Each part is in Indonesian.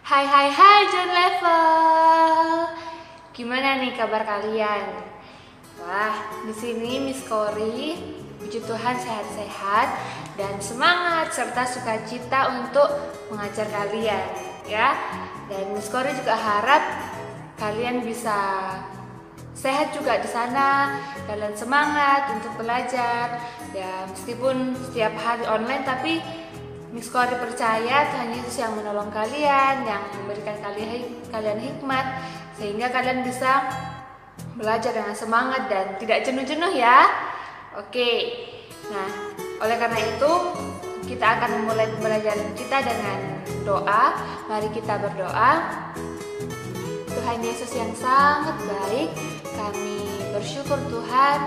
Hai hai hai John Level. Gimana nih kabar kalian? Wah, di sini Miss Cory, puji Tuhan sehat-sehat dan semangat serta sukacita untuk mengajar kalian ya. Dan Miss Cory juga harap kalian bisa sehat juga di sana, kalian semangat untuk belajar. Ya, meskipun setiap hari online tapi Miss Cory percaya Tuhan Yesus yang menolong kalian, yang memberikan kalian hikmat, sehingga kalian bisa belajar dengan semangat dan tidak jenuh-jenuh ya. Oke, nah oleh karena itu kita akan memulai pembelajaran kita dengan doa. Mari kita berdoa. Tuhan Yesus yang sangat baik, kami bersyukur Tuhan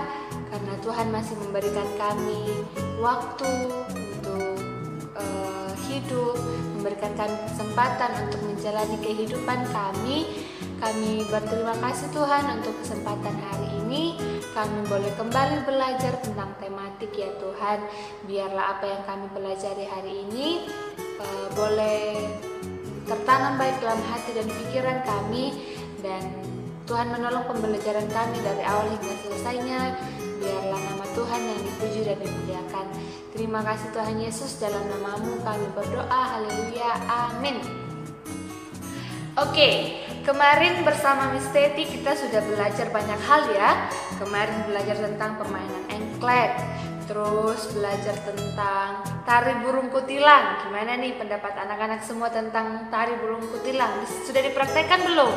karena Tuhan masih memberikan kami waktu untuk hidup, memberikan kami kesempatan untuk menjalani kehidupan kami. Kami berterima kasih Tuhan untuk kesempatan hari ini. Kami boleh kembali belajar tentang tematik ya Tuhan. Biarlah apa yang kami pelajari hari ini boleh tertanam baik dalam hati dan pikiran kami, dan Tuhan menolong pembelajaran kami dari awal hingga selesainya. Biarlah nama Tuhan yang dipuji dan dimuliakan. Terima kasih Tuhan Yesus, dalam nama-Mu kami berdoa. Haleluya, amin. Oke, kemarin bersama Miss Teti kita sudah belajar banyak hal ya. Kemarin belajar tentang permainan engklek, terus belajar tentang tari burung kutilang. Gimana nih pendapat anak-anak semua tentang tari burung kutilang? Sudah dipraktekkan belum?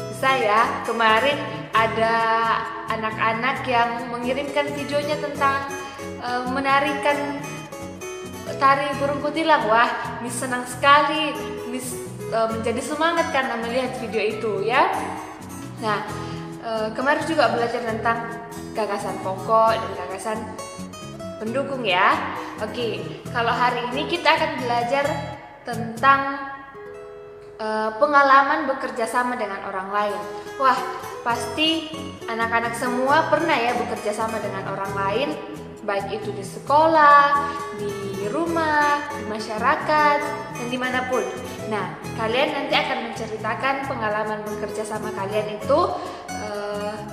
Bisa ya. Kemarin ada anak-anak yang mengirimkan videonya tentang menarikan tari burung kutilang. Wah, Miss senang sekali. Miss menjadi semangat karena melihat video itu ya. Nah, kemarin juga belajar tentang gagasan pokok dan gagasan pendukung ya. Oke, kalau hari ini kita akan belajar tentang pengalaman bekerja sama dengan orang lain. Wah, pasti anak-anak semua pernah ya bekerja sama dengan orang lain, baik itu di sekolah, di rumah, di masyarakat, dan dimanapun. Nah, kalian nanti akan menceritakan pengalaman bekerja sama kalian itu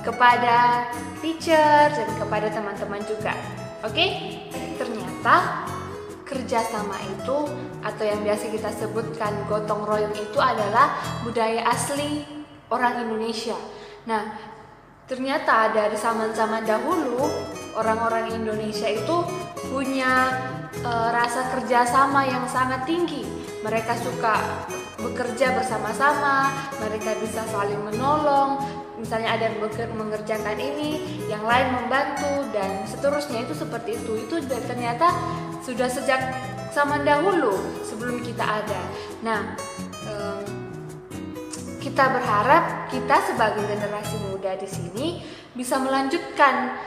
kepada teacher dan kepada teman-teman juga. Oke? Ternyata kerjasama itu, atau yang biasa kita sebutkan gotong royong, itu adalah budaya asli orang Indonesia. Nah, ternyata dari zaman-zaman dahulu orang-orang Indonesia itu punya rasa kerjasama yang sangat tinggi. Mereka suka bekerja bersama-sama, mereka bisa saling menolong. Misalnya ada yang mengerjakan ini, yang lain membantu, dan seterusnya. Itu seperti itu. Itu ternyata sudah sejak zaman dahulu sebelum kita ada. Nah, kita berharap kita sebagai generasi muda di sini bisa melanjutkan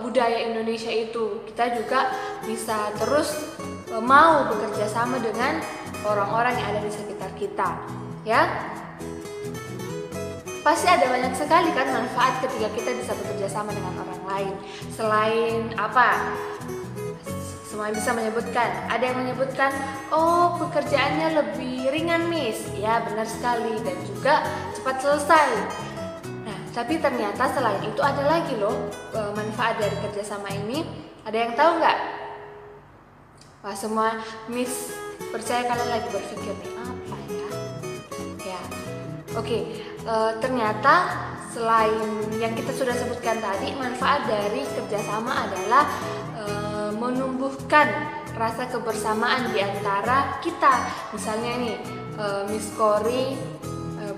budaya Indonesia itu. Kita juga bisa terus mau bekerja sama dengan orang-orang yang ada di sekitar kita, ya. Pasti ada banyak sekali kan manfaat ketika kita bisa bekerja sama dengan orang lain. Selain apa? Semua bisa menyebutkan. Ada yang menyebutkan, oh pekerjaannya lebih ringan Miss. Ya benar sekali, dan juga cepat selesai. Nah, tapi ternyata selain itu ada lagi loh manfaat dari kerjasama ini. Ada yang tahu nggak? Wah, semua Miss percaya kalian lagi berpikir nih, apa ya? Ya, oke. Ternyata selain yang kita sudah sebutkan tadi, manfaat dari kerjasama adalah menumbuhkan rasa kebersamaan di antara kita. Misalnya nih, Miss Cory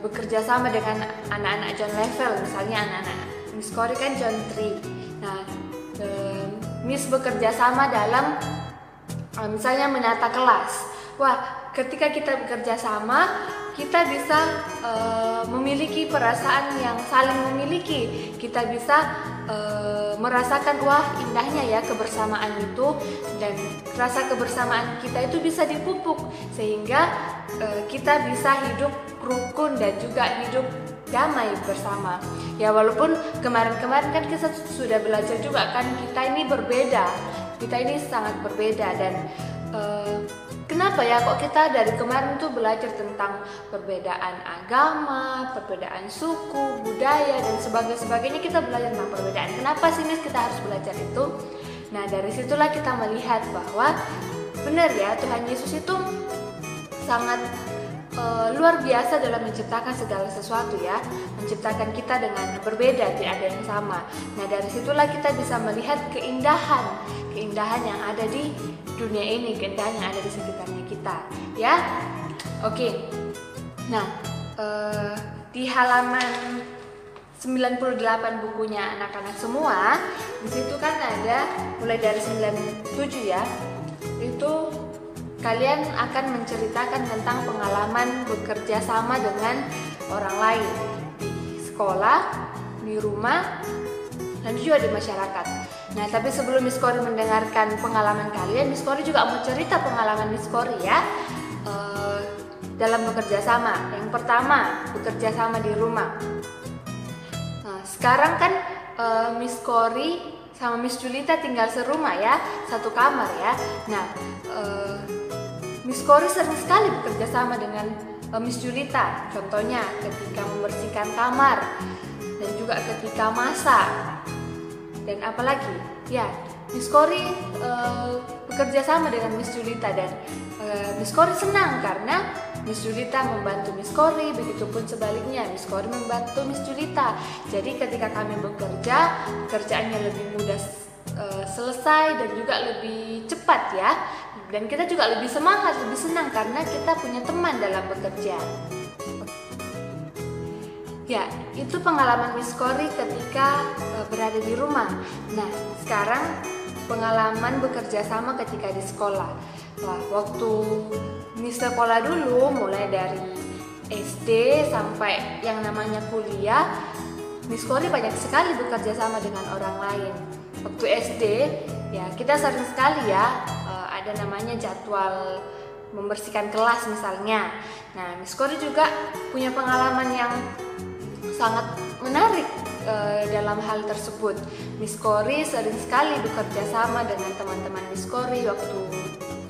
bekerja sama dengan anak-anak John Level. Misalnya anak-anak Miss Cory kan John 3. Nah, Miss bekerja sama dalam misalnya menata kelas. Wah, ketika kita bekerja sama, kita bisa memiliki perasaan yang saling memiliki. Kita bisa merasakan, wah indahnya ya kebersamaan itu, dan rasa kebersamaan kita itu bisa dipupuk sehingga kita bisa hidup rukun dan juga hidup damai bersama. Ya walaupun kemarin-kemarin kan kita sudah belajar juga kan, kita ini berbeda, kita ini sangat berbeda, dan kenapa ya kok kita dari kemarin tuh belajar tentang perbedaan agama, perbedaan suku, budaya, dan sebagainya kita belajar tentang perbedaan. Kenapa sih Miss kita harus belajar itu? Nah, dari situlah kita melihat bahwa benar ya, Tuhan Yesus itu sangat luar biasa dalam menciptakan segala sesuatu ya, menciptakan kita dengan berbeda, tidak ada yang sama. Nah, dari situlah kita bisa melihat keindahan yang ada di dunia ini, keindahan yang ada di sekitarnya kita ya. Oke. Nah, di halaman 98 bukunya anak-anak semua, di situ kan ada mulai dari 97 ya. Itu kalian akan menceritakan tentang pengalaman bekerja sama dengan orang lain di sekolah, di rumah, dan juga di masyarakat. Nah, tapi sebelum Miss Kori mendengarkan pengalaman kalian, Miss Kori juga mau cerita pengalaman Miss Kori ya, dalam bekerja sama. Yang pertama, bekerja sama di rumah. Nah, sekarang kan Miss Kori sama Miss Julita tinggal serumah ya, satu kamar ya. Nah, Miss Kori sering sekali bekerja sama dengan Miss Julita. Contohnya ketika membersihkan kamar dan juga ketika masak. Dan apalagi? Ya, Miss Kori bekerja sama dengan Miss Julita dan Miss Kori senang karena Miss Julita membantu Miss Kori, begitupun sebaliknya Miss Kori membantu Miss Julita. Jadi ketika kami bekerja, pekerjaannya lebih mudah selesai dan juga lebih cepat ya. Dan kita juga lebih semangat, lebih senang karena kita punya teman dalam bekerja. Ya, itu pengalaman Miss Kori ketika berada di rumah. Nah, sekarang pengalaman bekerja sama ketika di sekolah. Wah, waktu Miss sekolah dulu, mulai dari SD sampai yang namanya kuliah, Miss Kori banyak sekali bekerja sama dengan orang lain. Waktu SD, ya kita sering sekali ya, ada namanya jadwal membersihkan kelas misalnya. Nah, Miss Kori juga punya pengalaman yang sangat menarik dalam hal tersebut. Miss Kori sering sekali bekerja sama dengan teman-teman Miss Kori waktu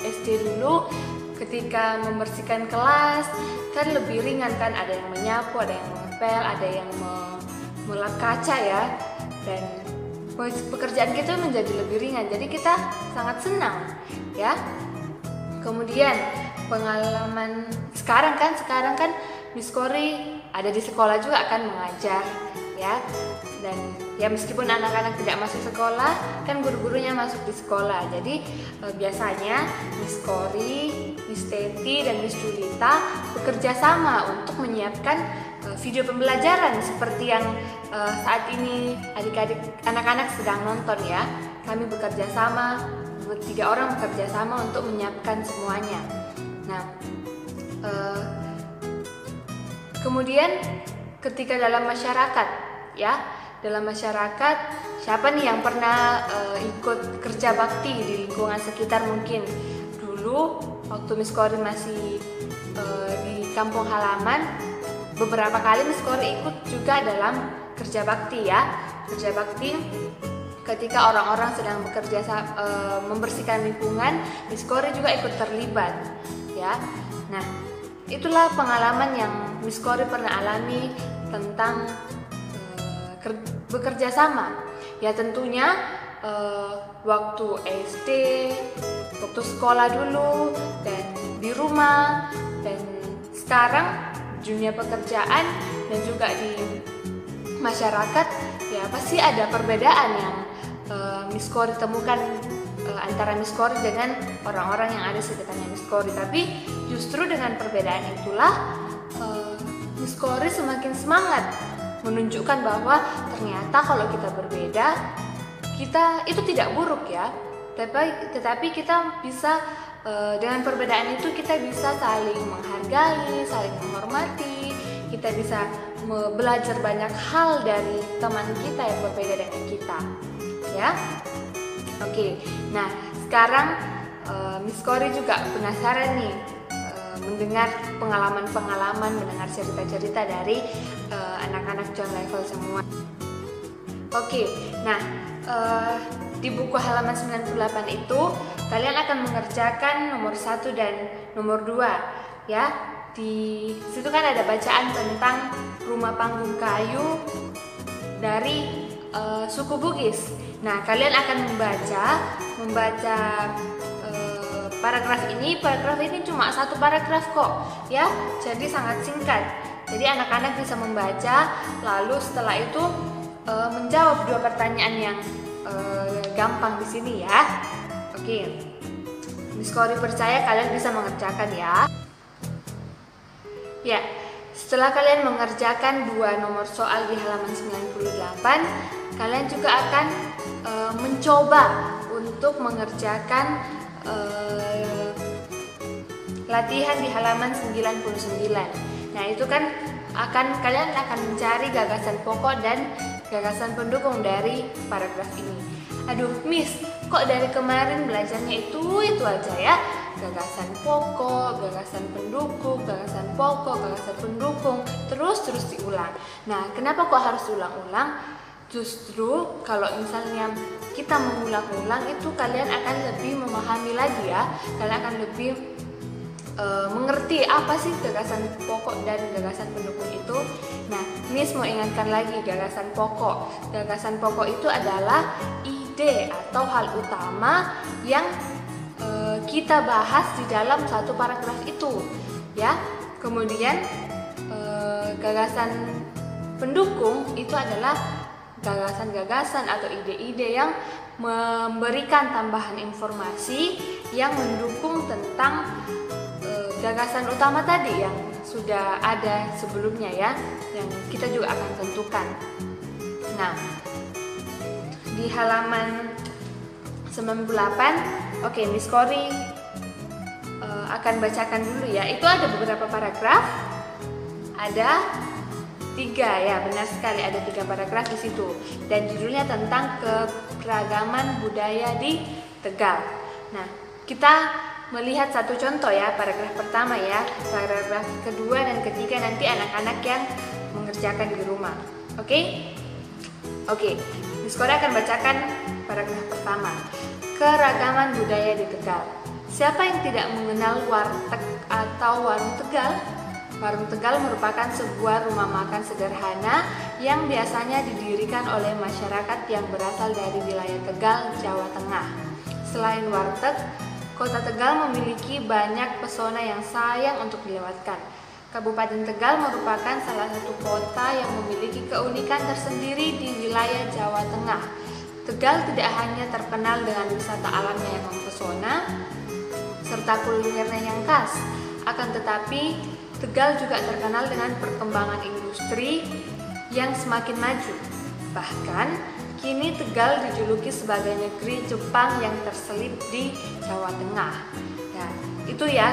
SD dulu. Ketika membersihkan kelas kan lebih ringan kan, ada yang menyapu, ada yang mengepel, ada yang melap kaca ya, dan pekerjaan kita menjadi lebih ringan. Jadi kita sangat senang ya. Kemudian pengalaman sekarang kan Miss Kori ada di sekolah juga kan mengajar ya. Dan ya meskipun anak-anak tidak masuk sekolah, kan guru-gurunya masuk di sekolah. Jadi biasanya Miss Kori, Miss Teti, dan Miss Julita bekerja sama untuk menyiapkan video pembelajaran seperti yang saat ini adik-adik anak-anak sedang nonton ya. Kami bekerja sama, 3 orang bekerja sama untuk menyiapkan semuanya. Nah, kemudian ketika dalam masyarakat ya, dalam masyarakat siapa nih yang pernah ikut kerja bakti di lingkungan sekitar? Mungkin dulu waktu Miss Kori masih di kampung halaman, beberapa kali Miss Kori ikut juga dalam kerja bakti ya. Kerja bakti ketika orang-orang sedang bekerja membersihkan lingkungan, Miss Kori juga ikut terlibat ya. Nah, itulah pengalaman yang Miss Kori pernah alami tentang bekerja sama. Ya tentunya waktu SD, waktu sekolah dulu, dan di rumah, dan sekarang dunia pekerjaan dan juga di masyarakat, ya pasti ada perbedaan yang Miss Kori temukan antara Miss Kori dengan orang-orang yang ada sekitarnya Miss Kori. Tapi justru dengan perbedaan itulah Miss Kori semakin semangat menunjukkan bahwa ternyata kalau kita berbeda, kita itu tidak buruk ya. Tetapi kita bisa dengan perbedaan itu kita bisa saling menghargai, saling menghormati. Kita bisa belajar banyak hal dari teman kita yang berbeda dengan kita, ya. Oke, nah sekarang Miss Kori juga penasaran nih mendengar pengalaman-pengalaman, mendengar cerita-cerita dari anak-anak John Level semua. Oke, nah di buku halaman 98 itu kalian akan mengerjakan nomor 1 dan nomor 2 ya. Di situ kan ada bacaan tentang rumah panggung kayu dari suku Bugis. Nah, kalian akan membaca paragraf ini. Paragraf ini cuma 1 paragraf kok ya, jadi sangat singkat. Jadi anak-anak bisa membaca, lalu setelah itu menjawab 2 pertanyaan yang gampang di sini ya. Oke, Miss Kori percaya kalian bisa mengerjakan ya. Ya, setelah kalian mengerjakan 2 nomor soal di halaman 98, kalian juga akan mencoba untuk mengerjakan latihan di halaman 99. Nah, itu kan kalian akan mencari gagasan pokok dan gagasan pendukung dari paragraf ini. Aduh, Miss, kok dari kemarin belajarnya itu aja ya? Gagasan pokok, gagasan pendukung, gagasan pokok, gagasan pendukung, terus diulang. Nah, kenapa kok harus ulang-ulang? Justru kalau misalnya kita mengulang-ulang itu kalian akan lebih memahami lagi ya. Kalian akan lebih mengerti apa sih gagasan pokok dan gagasan pendukung itu. Nah, Miss mau ingatkan lagi gagasan pokok. Gagasan pokok itu adalah ide atau hal utama yang kita bahas di dalam 1 paragraf itu ya. Kemudian gagasan pendukung itu adalah gagasan-gagasan atau ide-ide yang memberikan tambahan informasi yang mendukung tentang gagasan utama tadi yang sudah ada sebelumnya ya, yang kita juga akan tentukan. Nah, di halaman 98, oke, Miss Kori akan bacakan dulu ya. Itu ada beberapa paragraf, ada 3 ya, benar sekali, ada 3 paragraf di situ. Dan judulnya tentang keberagaman budaya di Tegal. Nah, kita melihat 1 contoh ya, paragraf pertama ya, paragraf kedua dan ketiga nanti anak-anak yang mengerjakan di rumah. Oke? Oke, Miss Kori akan bacakan paragraf pertama. Keragaman budaya di Tegal. Siapa yang tidak mengenal warteg atau warung Tegal? Warung Tegal merupakan sebuah rumah makan sederhana yang biasanya didirikan oleh masyarakat yang berasal dari wilayah Tegal, Jawa Tengah. Selain warteg, Kota Tegal memiliki banyak pesona yang sayang untuk dilewatkan. Kabupaten Tegal merupakan salah satu kota yang memiliki keunikan tersendiri di wilayah Jawa Tengah. Tegal tidak hanya terkenal dengan wisata alamnya yang mempesona, serta kulinernya yang khas, akan tetapi Tegal juga terkenal dengan perkembangan industri yang semakin maju. Bahkan, kini Tegal dijuluki sebagai negeri Jepang yang terselip di Jawa Tengah. Ya, itu ya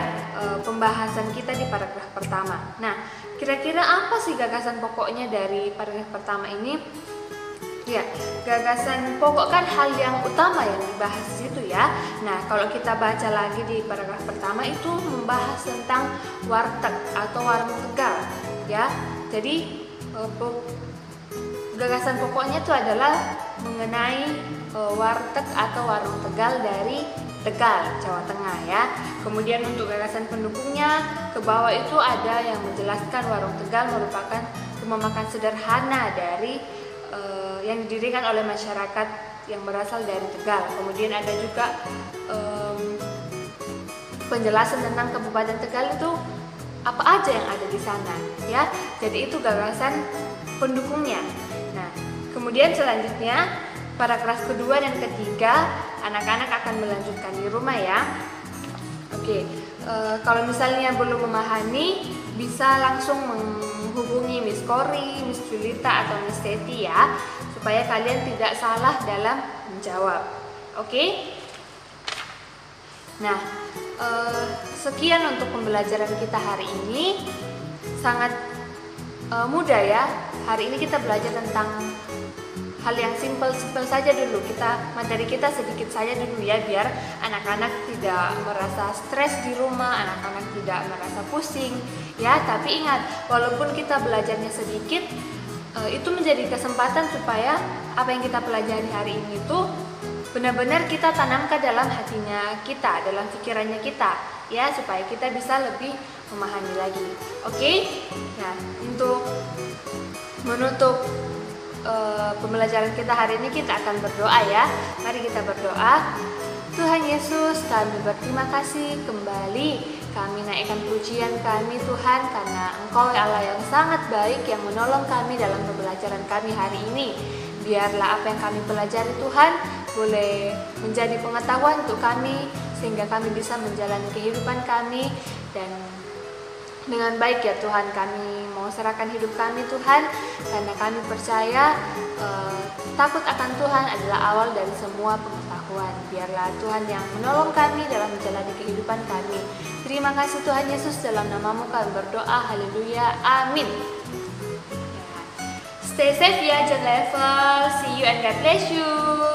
pembahasan kita di paragraf pertama. Nah, kira-kira apa sih gagasan pokoknya dari paragraf pertama ini? Ya, gagasan pokok kan hal yang utama yang dibahas di situ ya. Nah, kalau kita baca lagi di paragraf pertama itu membahas tentang warteg atau warung Tegal ya. Jadi gagasan pokoknya itu adalah mengenai warteg atau warung Tegal dari Tegal, Jawa Tengah ya. Kemudian untuk gagasan pendukungnya ke bawah itu ada yang menjelaskan warung Tegal merupakan rumah makan sederhana dari yang didirikan oleh masyarakat yang berasal dari Tegal. Kemudian ada juga penjelasan tentang Kabupaten Tegal itu apa aja yang ada di sana ya. Jadi itu gagasan pendukungnya. Nah, kemudian selanjutnya paragraf kedua dan ketiga anak-anak akan melanjutkan di rumah ya. Oke, kalau misalnya belum memahami bisa langsung menghubungi Miss Kori, Miss Julita atau Miss Teti ya, supaya kalian tidak salah dalam menjawab. Oke? Nah, sekian untuk pembelajaran kita hari ini. Sangat mudah ya. Hari ini kita belajar tentang hal yang simpel saja dulu. Materi kita sedikit saja dulu ya, biar anak-anak tidak merasa stres di rumah, anak-anak tidak merasa pusing ya. Tapi ingat, walaupun kita belajarnya sedikit, itu menjadi kesempatan supaya apa yang kita pelajari hari ini itu benar-benar kita tanamkan dalam hatinya kita, dalam pikirannya kita, ya, supaya kita bisa lebih memahami lagi. Oke? Nah, untuk menutup pembelajaran kita hari ini, kita akan berdoa ya. Mari kita berdoa. Tuhan Yesus, kami berterima kasih kembali. Kami naikkan pujian kami Tuhan, karena Engkau Allah yang sangat baik yang menolong kami dalam pembelajaran kami hari ini. Biarlah apa yang kami pelajari Tuhan boleh menjadi pengetahuan untuk kami, sehingga kami bisa menjalani kehidupan kami dan dengan baik ya Tuhan. Kami mau serahkan hidup kami Tuhan, karena kami percaya takut akan Tuhan adalah awal dari semua pengetahuan. Biarlah Tuhan yang menolong kami dalam menjalani kehidupan kami. Terima kasih Tuhan Yesus, dalam namamu kami berdoa, haleluya, amin. Stay safe ya, John Level. See you and God bless you.